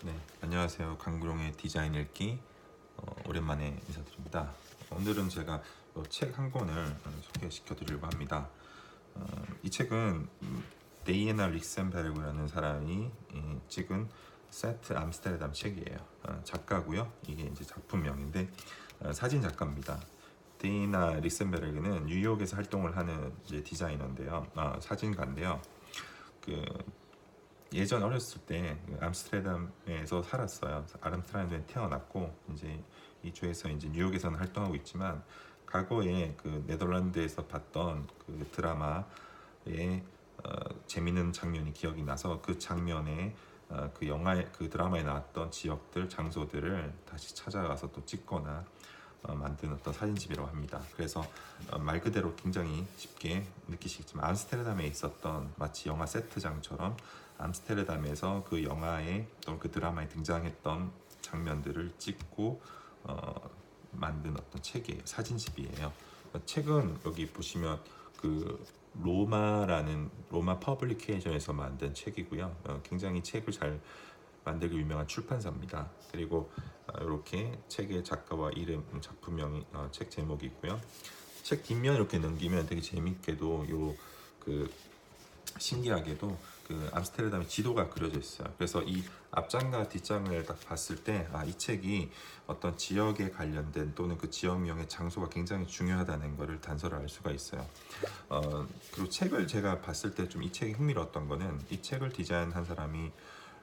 네, 안녕하세요. 강구룡의 디자인 읽기 오랜만에 인사드립니다. 오늘은 제가 책 한 권을 소개시켜 드리려고 합니다. 이 책은 데이에나 릭센베르그라는 사람이 찍은 세트 암스테르담 책이에요. 작가고요. 이게 이제 작품명인데 사진 작가입니다. 데이나 릭센베르그는 뉴욕에서 활동을 하는 이제 디자이너인데요. 사진가인데요. 그 예전 어렸을 때 암스테르담에서 살았어요. 암스테르담에 태어났고 이제 이 주에서 이제 뉴욕에서는 활동하고 있지만 과거에 그 네덜란드에서 봤던 그 드라마의 재밌는 장면이 기억이 나서 그 장면에 그 영화에 그 드라마에 나왔던 지역들 장소들을 다시 찾아가서 또 찍거나 만든 어떤 사진집이라고 합니다. 그래서 말 그대로 굉장히 쉽게 느끼시겠지만 암스테르담에 있었던 마치 영화 세트장처럼 암스테르담에서 그 영화에 또는 그 드라마에 등장했던 장면들을 찍고 만든 어떤 책이에요. 사진집이에요. 책은 여기 보시면 그 로마 퍼블리케이션에서 만든 책이고요. 굉장히 책을 잘 만들기 유명한 출판사입니다. 그리고 이렇게 책의 작가와 이름, 작품명이 책 제목이 있고요. 책 뒷면 이렇게 넘기면 되게 재밌게도 그 신기하게도 그 암스테르담의 지도가 그려져 있어요. 그래서 이 앞장과 뒷장을 딱 봤을 때 이 책이 어떤 지역에 관련된 또는 그 지역명의 장소가 굉장히 중요하다는 것을 단서를 알 수가 있어요. 그리고 책을 제가 봤을 때 좀 이 책이 흥미로웠던 거는 이 책을 디자인한 사람이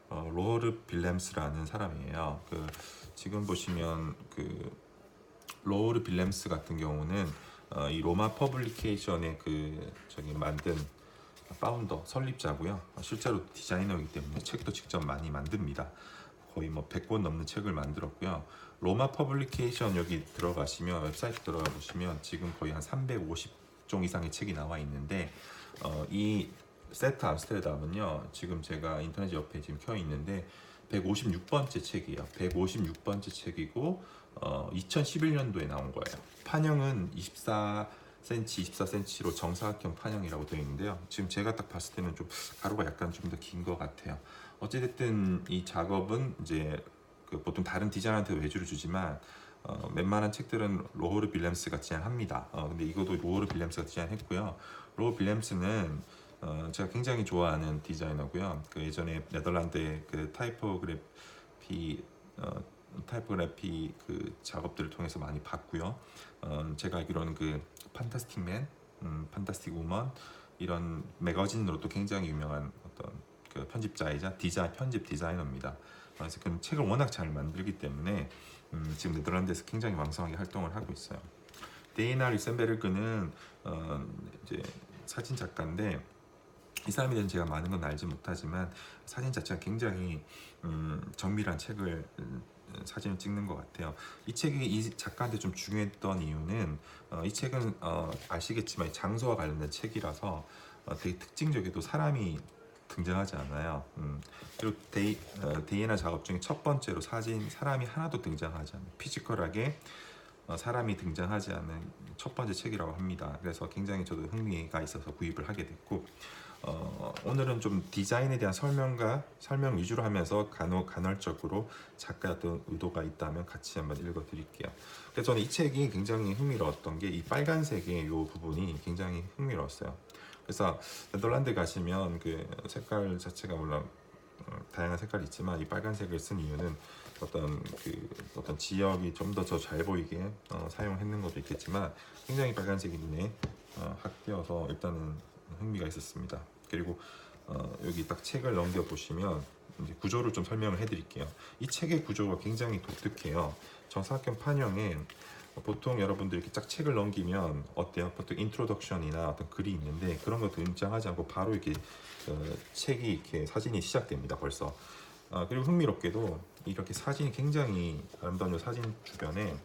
로허르 빌렘스라는 사람이에요. 지금 보시면 로허르 빌렘스 같은 경우는 이 로마 퍼블리케이션의 만든 파운더 설립자고요. 실제로 디자이너이기 때문에 책도 직접 많이 만듭니다. 거의 100권 넘는 책을 만들었고요. 로마 퍼블리케이션 여기 들어가시면 웹사이트 들어가 보시면 지금 거의 한 350종 이상의 책이 나와 있는데 이 세트 암스테르담은요. 지금 제가 인터넷 옆에 지금 켜 있는데 156번째 책이에요. 156번째 책이고 2011년도에 나온 거예요. 판형은 24cm로 정사각형 판형이라고 되어 있는데요. 지금 제가 딱 봤을 때는 좀 가로가 약간 좀 더 긴 것 같아요. 어찌됐든 이 작업은 이제 보통 다른 디자이너한테 외주를 주지만 웬만한 책들은 로허르 빌렘스가 디자인합니다. 근데 이것도 로허르 빌렘스가 디자인했고요. 로허르 빌렘스는 제가 굉장히 좋아하는 디자이너고요. 예전에 네덜란드의 타이포그래피 작업들을 통해서 많이 봤고요. 제가 알기로는 판타스틱맨, 판타스틱 우먼 이런 매거진으로도 굉장히 유명한 어떤 편집자이자 편집 디자이너입니다. 그래서 그 책을 워낙 잘 만들기 때문에 지금 네덜란드에서 굉장히 왕성하게 활동을 하고 있어요. 데이나 리센베르그는 이제 사진 작가인데 이 사람에 대해서 제가 많은 건 알지 못하지만 사진 자체가 굉장히 정밀한 사진을 찍는 것 같아요. 이 책이 이 작가한테 좀 중요했던 이유는 이 책은 아시겠지만 장소와 관련된 책이라서 되게 특징적이도 사람이 등장하지 않아요. 그리고 데이나 작업 중에 첫 번째로 사람이 하나도 등장하지 않아요. 피지컬하게 사람이 등장하지 않는 첫 번째 책이라고 합니다. 그래서 굉장히 저도 흥미가 있어서 구입을 하게 됐고 오늘은 좀 디자인에 대한 설명 위주로 하면서 간헐적으로 작가의 어떤 의도가 있다면 같이 한번 읽어드릴게요. 그래서 저는 이 책이 굉장히 흥미로웠던 게 이 빨간색의 이 부분이 굉장히 흥미로웠어요. 그래서 네덜란드 가시면 색깔 자체가 물론 다양한 색깔이 있지만 이 빨간색을 쓴 이유는 어떤 지역이 좀 더 잘 보이게 사용했는 것도 있겠지만 굉장히 빨간색이 눈에 확 띄어서 일단은 흥미가 있었습니다. 그리고 여기 딱 책을 넘겨 보시면 이제 구조를 좀 설명을 해드릴게요. 이 책의 구조가 굉장히 독특해요. 정사각형 판형에 보통 여러분들 이렇게 쫙 책을 넘기면 어때요? 보통 인트로덕션이나 어떤 글이 있는데 그런 거 등장하지 않고 바로 이렇게 책이 이렇게 사진이 시작됩니다. 벌써. 그리고 흥미롭게도 이렇게 사진이 굉장히 아름다운 사진 주변에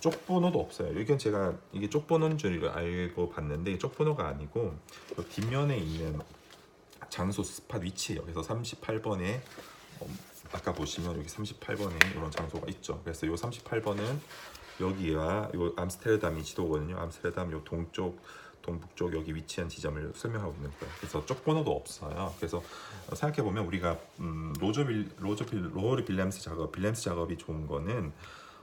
쪽번호도 없어요. 이건 제가 이게 쪽번호인 줄 알고 봤는데 쪽번호가 아니고 뒷면에 있는 장소 스팟 위치예요. 그래서 38번에 아까 보시면 여기 38번에 이런 장소가 있죠. 그래서 이 38번은 여기와 요 암스테르담이 지도거든요. 암스테르담 요 동북쪽 여기 위치한 지점을 설명하고 있는 거예요. 그래서 쪽 번호도 없어요. 그래서 생각해 보면 우리가 로허르 빌렘스 작업이 좋은 거는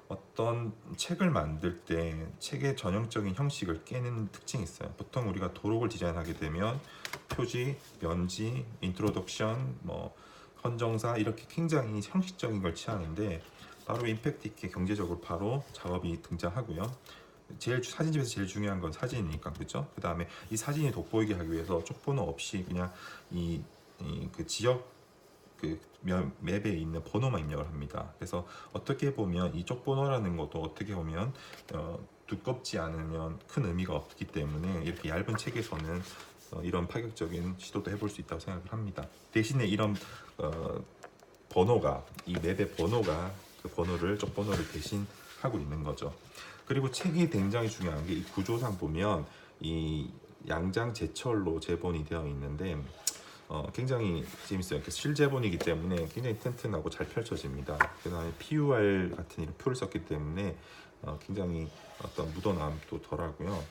어떤 책을 만들 때 책의 전형적인 형식을 깨는 특징이 있어요. 보통 우리가 도록을 디자인하게 되면 표지, 면지, 인트로덕션, 뭐 헌정사 이렇게 굉장히 형식적인 걸 취하는데 바로 임팩트 있게 경제적으로 바로 작업이 등장하고요. 사진집에서 제일 중요한 건 사진이니까, 그렇죠? 그 다음에 이 사진이 돋보이게 하기 위해서 쪽번호 없이 그냥 그 지역 그 맵에 있는 번호만 입력을 합니다. 그래서 어떻게 보면 이 쪽번호라는 것도 어떻게 보면 두껍지 않으면 큰 의미가 없기 때문에 이렇게 얇은 책에서는 이런 파격적인 시도도 해볼 수 있다고 생각을 합니다. 대신에 이런 번호가 이 맵의 번호가 그 번호를 쪽번호를 대신하고 있는 거죠. 그리고 책이 굉장히 중요한 게 이 구조상 보면 이 양장 제철로 제본이 되어 있는데 굉장히 재밌어요. 실제본이기 때문에 굉장히 튼튼하고 잘 펼쳐집니다. 그다음에 PUR 같은 이런 표를 썼기 때문에 굉장히 어떤 묻어남도 덜하고요.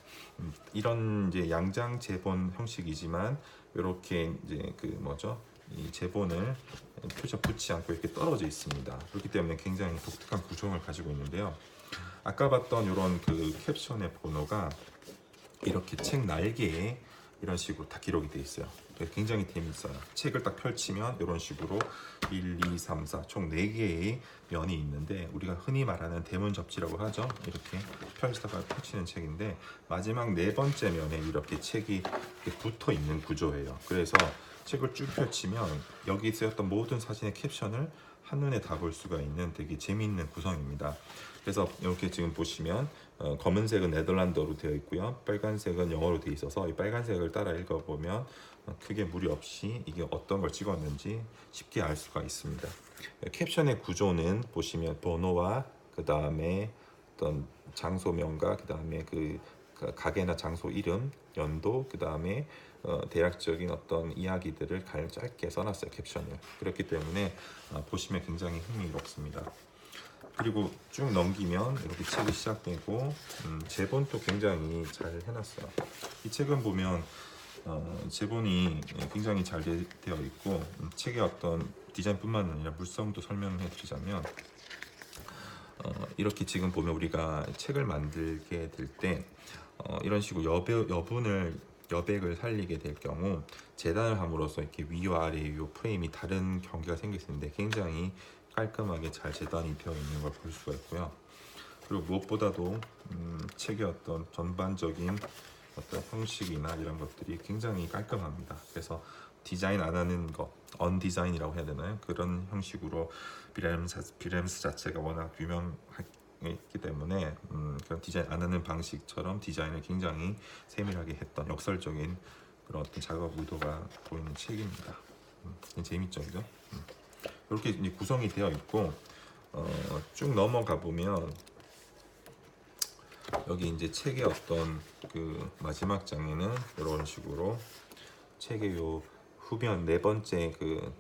이런 이제 양장 제본 형식이지만 이렇게 이제 그 뭐죠? 이 제본을 표지에 붙지 않고 이렇게 떨어져 있습니다. 그렇기 때문에 굉장히 독특한 구성을 가지고 있는데요. 아까 봤던 이런 그 캡션의 번호가 이렇게 책 날개에 이런 식으로 다 기록이 되어 있어요. 굉장히 재밌어요. 책을 딱 펼치면 이런 식으로 1, 2, 3, 4 총 4개의 면이 있는데 우리가 흔히 말하는 대문 접지라고 하죠. 이렇게 펼치는 책인데 마지막 4번째 면에 이렇게 책이 이렇게 붙어 있는 구조예요. 그래서 책을 쭉 펼치면 여기 쓰였던 모든 사진의 캡션을 한눈에 다 볼 수가 있는 되게 재미있는 구성입니다. 그래서 이렇게 지금 보시면 검은색은 네덜란드어로 되어 있고요. 빨간색은 영어로 되어 있어서 이 빨간색을 따라 읽어보면 크게 무리 없이 이게 어떤 걸 찍었는지 쉽게 알 수가 있습니다. 캡션의 구조는 보시면 번호와 그 다음에 어떤 장소명과 그 다음에 그 가게나 장소 이름, 연도, 그 다음에 대략적인 어떤 이야기들을 짧게 써놨어요. 캡션을. 그렇기 때문에 보시면 굉장히 흥미롭습니다. 그리고 쭉 넘기면 이렇게 책이 시작되고 제본도 굉장히 잘 해놨어요. 이 책은 보면 제본이 굉장히 잘 되어 있고 책의 어떤 디자인뿐만 아니라 물성도 설명해 드리자면 이렇게 지금 보면 우리가 책을 만들게 될 때 이런 식으로 여백을 살리게 될 경우 재단을 함으로써 이렇게 위와 아래 이 프레임이 다른 경계가 생길 수 있는데 굉장히 깔끔하게 잘 재단이 되어 있는 걸 볼 수가 있고요. 그리고 무엇보다도 책의 어떤 전반적인 어떤 형식이나 이런 것들이 굉장히 깔끔합니다. 그래서 디자인 안 하는 것, 언디자인이라고 해야 되나요? 그런 형식으로 빌렘스 자체가 워낙 유명했기 때문에 그런 디자인 안 하는 방식처럼 디자인을 굉장히 세밀하게 했던 역설적인 그런 어떤 작업 의도가 보이는 책입니다. 재밌죠, 그죠? 이렇게 이제 구성이 되어 있고 쭉 넘어가 보면 여기 이제 책의 어떤 그 마지막 장에는 이런 식으로 책의 요 후면 4번째 그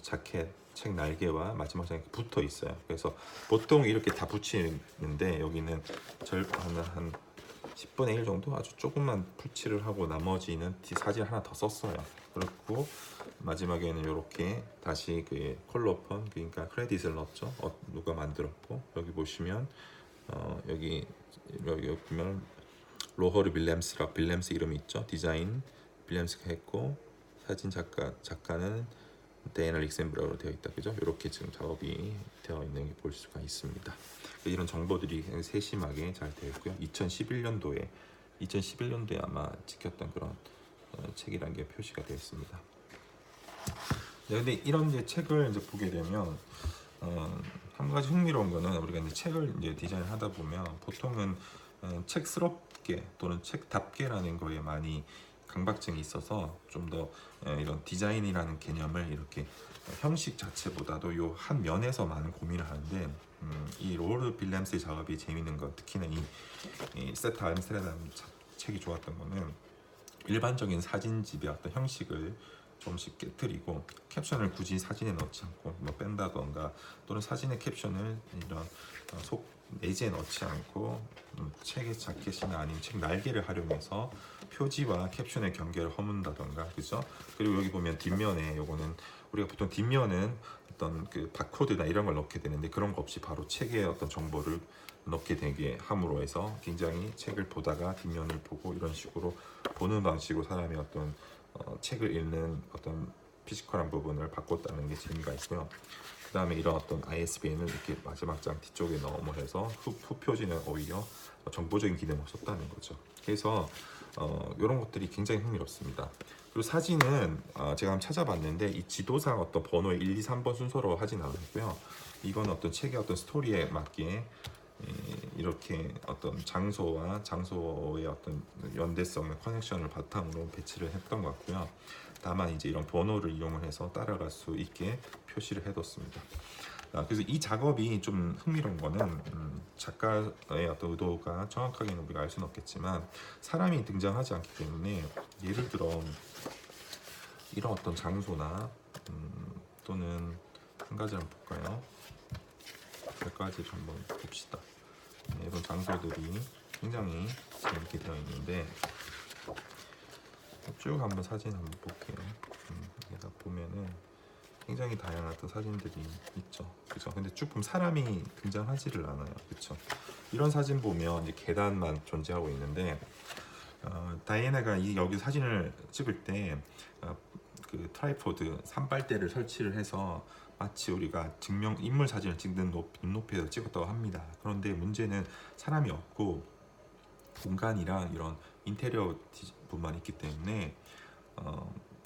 자켓 책 날개와 마지막 장에 붙어 있어요. 그래서 보통 이렇게 다 붙이는데 여기는 한 10분의 1 정도 아주 조금만 풀칠을 하고 나머지는 사진 하나 더 썼어요. 그렇고 마지막에는 이렇게 다시 그 컬러폰 그러니까 크레딧을 넣었죠. 누가 만들었고 여기 보시면 여기 보면 로허르 빌렘스 이름이 있죠. 디자인 빌렘스가 했고 사진 작가는 데이나 릭센브라우로 되어 있다, 그죠? 이렇게 지금 작업이 되어 있는 게 볼 수가 있습니다. 이런 정보들이 세심하게 잘 되어 있고요. 2011년도에 아마 찍혔던 그런 책이라는 게 표시가 되어 있습니다. 네, 근데 이런 이제 책을 이제 보게 되면 한 가지 흥미로운 거는 우리가 이제 책을 이제 디자인하다 보면 보통은 책스럽게 또는 책답게라는 거에 많이 강박증이 있어서 좀 더 이런 디자인이라는 개념을 이렇게 형식 자체보다도 요 한 면에서만 고민을 하는데 이 로허르 빌렘스의 작업이 재밌는 건 특히나 이 세트 암스테르담 책이 좋았던 거는 일반적인 사진집의 어떤 형식을 조금씩 깨뜨리고 캡션을 굳이 사진에 넣지 않고 뭐 뺀다던가 또는 사진의 캡션을 이런 속 내지에 넣지 않고 책의 자켓이나 아니면 책 날개를 활용해서 표지와 캡션의 경계를 허문다던가, 그죠? 그리고 여기 보면 뒷면에 요거는 우리가 보통 뒷면은 어떤 그 바코드나 이런 걸 넣게 되는데 그런 거 없이 바로 책의 어떤 정보를 넣게 되게 함으로 해서 굉장히 책을 보다가 뒷면을 보고 이런 식으로 보는 방식으로 사람이 어떤 책을 읽는 어떤 피지컬한 부분을 바꿨다는 게 재미가 있고요. 그 다음에 이런 어떤 ISBN을 이렇게 마지막 장 뒤쪽에 넘어해서 후표지는 오히려 정보적인 기능을 썼다는 거죠. 그래서 이런 것들이 굉장히 흥미롭습니다. 그리고 사진은 제가 한번 찾아봤는데 이 지도상 어떤 번호의 1, 2, 3번 순서로 하진 않았고요. 이건 어떤 책의 어떤 스토리에 맞게 이렇게 어떤 장소의 어떤 연대성의 커넥션을 바탕으로 배치를 했던 것 같고요. 다만 이제 이런 번호를 이용을 해서 따라갈 수 있게 표시를 해뒀습니다. 그래서 이 작업이 좀 흥미로운 거는 작가의 어떤 의도가 정확하게는 우리가 알 수는 없겠지만 사람이 등장하지 않기 때문에 예를 들어 이런 어떤 장소나 또는 한 가지 한번 볼까요? 몇 가지를 한번 봅시다. 이런 장소들이 굉장히 재밌게 되어 있는데 쭉 한번 사진 한번 볼게요. 여기다 보면은 굉장히 다양한 어떤 사진들이 있죠. 그죠? 근데 쭉 보면 사람이 등장하지를 않아요. 그렇죠? 이런 사진 보면 이제 계단만 존재하고 있는데 다이애나가 여기 사진을 찍을 때 그 트라이포드 산빨대를 설치를 해서 마치 우리가 인물 사진을 찍는 눈높이에서 찍었다고 합니다. 그런데 문제는 사람이 없고 공간이랑 이런 인테리어 부분만 있기 때문에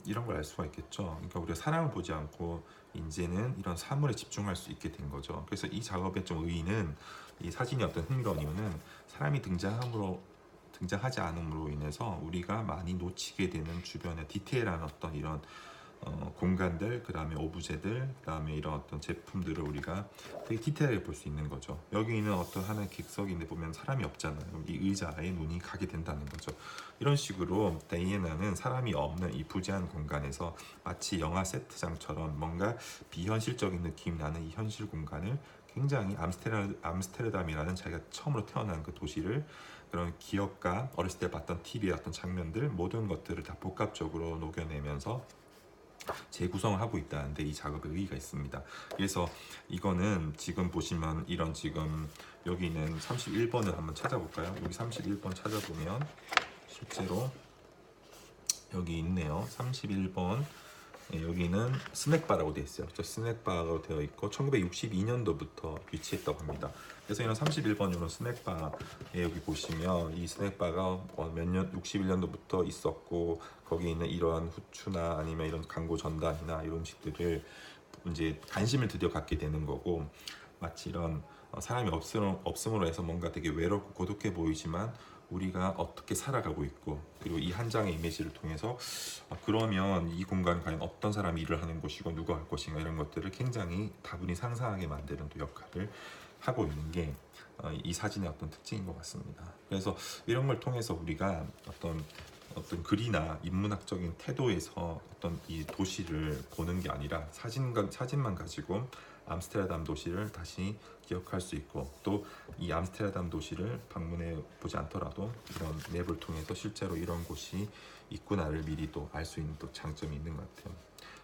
이런 걸 알 수가 있겠죠. 그러니까 우리가 사람을 보지 않고 이제는 이런 사물에 집중할 수 있게 된 거죠. 그래서 이 작업의 좀 의의는 이 사진이 어떤 흥미로운 이유는 사람이 등장하지 않음으로 인해서 우리가 많이 놓치게 되는 주변의 디테일한 어떤 이런 공간들, 그 다음에 오브제들, 그 다음에 이런 어떤 제품들을 우리가 되게 디테일하게 볼 수 있는 거죠. 여기 있는 어떤 하나의 객석인데 보면 사람이 없잖아요. 이 의자에 눈이 가게 된다는 거죠. 이런 식으로 다이애나는 사람이 없는 이 부재한 공간에서 마치 영화 세트장처럼 뭔가 비현실적인 느낌이 나는 이 현실 공간을 굉장히 암스테르담이라는 자기가 처음으로 태어난 그 도시를 그런 기억과 어렸을 때 봤던 TV의 어떤 장면들 모든 것들을 다 복합적으로 녹여내면서 재구성을 하고 있다는데 이 작업의 의의가 있습니다. 그래서 이거는 지금 보시면 이런 지금 여기 있는 31번을 한번 찾아볼까요? 여기 31번 찾아보면 실제로 여기 있네요. 31번 여기는 스낵바라고 되어 있어요. 스낵바로 되어 있고 1962년도부터 위치했다고 합니다. 그래서 이런 31번 이런 스낵바에 여기 보시면 이 스낵바가 몇 년 61년도부터 있었고 거기 있는 이러한 후추나 아니면 이런 광고 전단이나 이런 음식들을 이제 관심을 드디어 갖게 되는 거고 마치 이런 사람이 없음으로 해서 뭔가 되게 외롭고 고독해 보이지만 우리가 어떻게 살아가고 있고 그리고 이 한 장의 이미지를 통해서 그러면 이 공간은 과연 어떤 사람이 일을 하는 곳이고 누가 할 것인가 이런 것들을 굉장히 다분히 상상하게 만드는 또 역할을 하고 있는 게 이 사진의 어떤 특징인 것 같습니다. 그래서 이런 걸 통해서 우리가 어떤 글이나 인문학적인 태도에서 어떤 이 도시를 보는 게 아니라 사진만 가지고 암스테르담 도시를 다시 기억할 수 있고 또 이 암스테르담 도시를 방문해 보지 않더라도 이런 맵을 통해서 실제로 이런 곳이 있구나를 미리 또 알 수 있는 또 장점이 있는 것 같아요.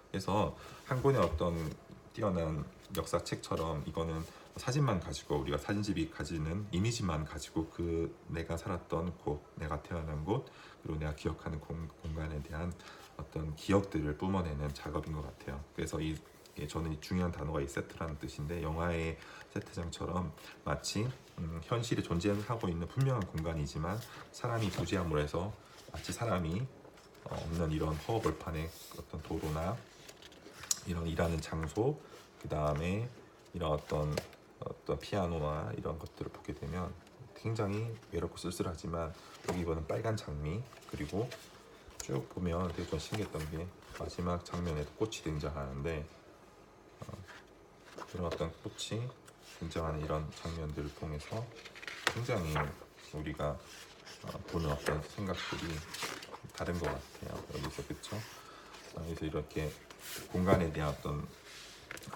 그래서 한 권의 어떤 뛰어난 역사책처럼 이거는 사진만 가지고 우리가 사진집이 가지는 이미지만 가지고 그 내가 살았던 곳, 내가 태어난 곳, 그리고 내가 기억하는 공간에 대한 어떤 기억들을 뿜어내는 작업인 것 같아요. 그래서 저는 중요한 단어가 이 세트라는 뜻인데 영화의 세트장처럼 마치 현실에 존재하고 있는 분명한 공간이지만 사람이 부재함으로 해서 마치 사람이 없는 이런 허허벌판의 어떤 도로나 이런 일하는 장소, 그 다음에 이런 어떤 피아노나 이런 것들을 보게 되면 굉장히 외롭고 쓸쓸하지만 여기 보는 빨간 장미 그리고 쭉 보면 되게 좀 신기했던 게 마지막 장면에도 꽃이 등장하는데 그런 어떤 꽃이 등장하는 이런 장면들을 통해서 굉장히 우리가 보는 어떤 생각들이 다른 것 같아요. 여기서 그쵸? 그래서 이렇게 공간에 대한 어떤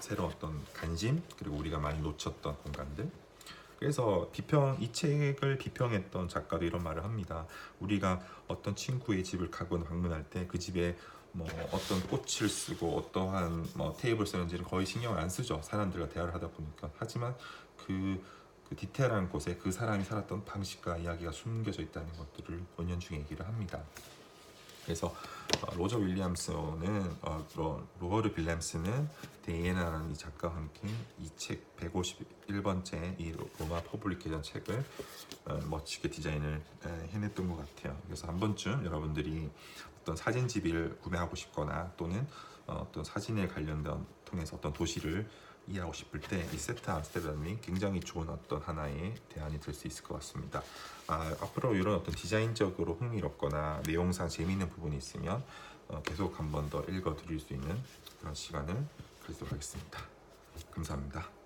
새로운 어떤 관심, 그리고 우리가 많이 놓쳤던 공간들. 그래서 이 책을 비평했던 작가도 이런 말을 합니다. 우리가 어떤 친구의 집을 가거나 방문할 때 그 집에 뭐 어떤 꽃을 쓰고 어떠한 뭐 테이블 쓰는지를 거의 신경을 안 쓰죠. 사람들과 대화를 하다 보니까. 하지만 그 디테일한 곳에 그 사람이 살았던 방식과 이야기가 숨겨져 있다는 것들을 은연중에 얘기를 합니다. 그래서 로저 윌리엄스는 로어르 빌램스는 데이애나라는 이 작가와 함께 이 책 151번째 이 로마 퍼블리케이션 책을 멋지게 디자인을 해냈던 것 같아요. 그래서 한 번쯤 여러분들이 어떤 사진집을 구매하고 싶거나 또는 어떤 사진에 관련된 통해서 어떤 도시를 이해하고 싶을 때 이 세트 암스테르담이 굉장히 좋은 어떤 하나의 대안이 될 수 있을 것 같습니다. 앞으로 이런 어떤 디자인적으로 흥미롭거나 내용상 재미있는 부분이 있으면 계속 한 번 더 읽어드릴 수 있는 그런 시간을 가지도록 하겠습니다. 감사합니다.